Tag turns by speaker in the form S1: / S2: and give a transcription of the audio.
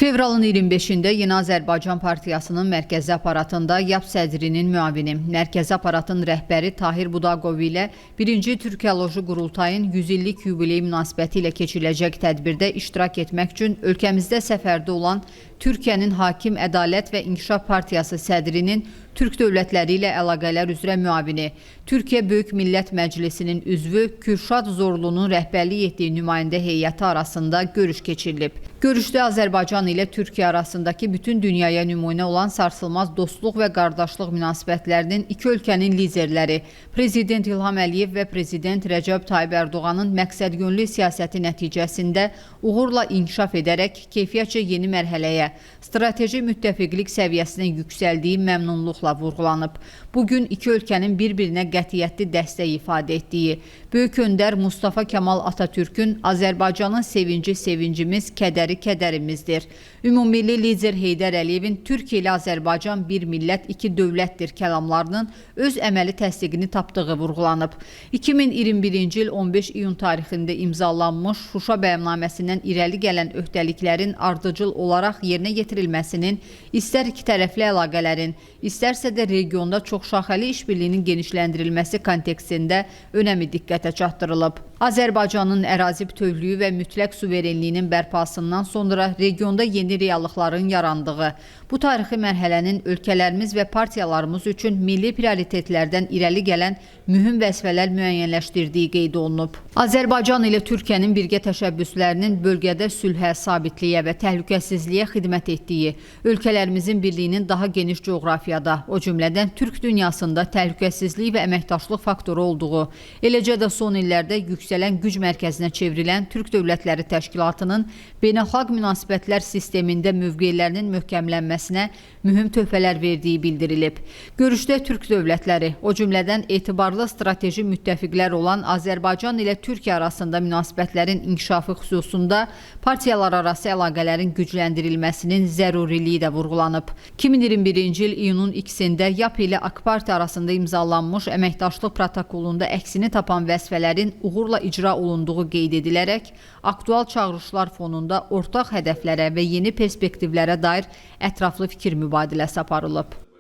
S1: Fevralın 25-də Yeni Azərbaycan Partiyasının mərkəzi aparatında YAP sədrinin müavini, mərkəzi aparatın rəhbəri Tahir Budaqov ilə 1-ci Türkiyoloji Qurultayın 100 illik yubiley münasibəti ilə keçiriləcək tədbirdə iştirak etmək üçün ölkəmizdə səfərdə olan Türkiyənin Hakim Ədalət və İnkişaf Partiyası sədrinin Türk dövlətləri ilə əlaqələr üzrə müavini, Türkiyə Böyük Millət Məclisinin üzvü Kürşad Zorlu'nun rəhbərlik etdiyi nümayəndə heyəti arasında görüş keçirilib. Görüşdə Azərbaycan ilə Türkiyə arasındakı bütün dünyaya nümunə olan sarsılmaz dostluq və qardaşlıq münasibətlərinin iki ölkənin liderləri, Prezident İlham Əliyev və Prezident Rəcəb Tayyib Ərdoğanın məqsədyönlü siyasəti nəticəsində uğurla inkişaf edərək keyfiyyətcə yeni mərhələyə, strateji müttəfiqlik səviyyəsinə yüksəldiyi məmnunluqla vurğulanıb. Bugün iki ölkənin bir-birinə qətiyyətli dəstək ifadə etdiyi, Böyük öndər Mustafa Kemal Atatürk'ün Azərbaycanın sevinci sevincimiz, kədəri kədərimizdir. Ümummilli lider Heydər Əliyevin Türkiyə ilə Azərbaycan bir millət, iki dövlətdir kəlamlarının öz əməli təsdiqini tapdığı vurğulanıb. 2021-ci il 15 iyun tarixində imzalanmış Şuşa bəyannaməsindən irəli gələn öhdəliklərin ardıcıl olaraq yerinə yetirilməsinin, istər iki tərəfli əlaqələrin, istərsə də regionda çoxşaxəli işbirliyinin genişləndirilməsi kontekstində önəmi diqqətə çatdırılıb. Azərbaycanın ərazi bütövlüyü və mütləq suverenliyinin bərpasından sonra regionda yeni reallıqların yarandığı, bu tarixi mərhələnin ölkələrimiz və partiyalarımız üçün milli prioritetlərdən irəli gələn mühüm vəzifələr müəyyənləşdirdiyi qeyd olunub. Azərbaycan ilə Türkiyənin birgə təşəbbüslərinin bölgədə sülhə, sabitliyə və təhlükəsizliyə xidmət etdiyi, ölkələrimizin birliyinin daha geniş coğrafiyada, o cümlədən Türk dünyasında təhlükəsizlik və əməkdaşlıq faktoru olduğu, eləcə də son illərdə yüksələn güc mərkəzinə çevrilən Türk Dövlətləri Təşkilatının beynəlxalq münasibətlər sistemində mövqelərinin möhkəmlənməsinə mühüm töhfələr verdiyi bildirilib. Görüşdə Türk dövlətləri, o cümlədən etibarlı strateji müttəfiqlər olan Azərbaycan ilə Türkiyə arasında münasibətlərin inkişafı xüsusunda partiyalar arası əlaqələrin gücləndirilməsinin zəruriliyi də vurğulanıb. 2021-ci il iyunun 2-də YAP ilə AK Parti arasında imzalanmış əməkdaşlıq protokolunda əksini tapan vəzifələrin uğurla icra olunduğu qeyd edilərək, aktual çağırışlar fonunda ortaq hədəflərə və yeni perspektivlərə dair ətraflı fikir mübadiləsi aparılıb.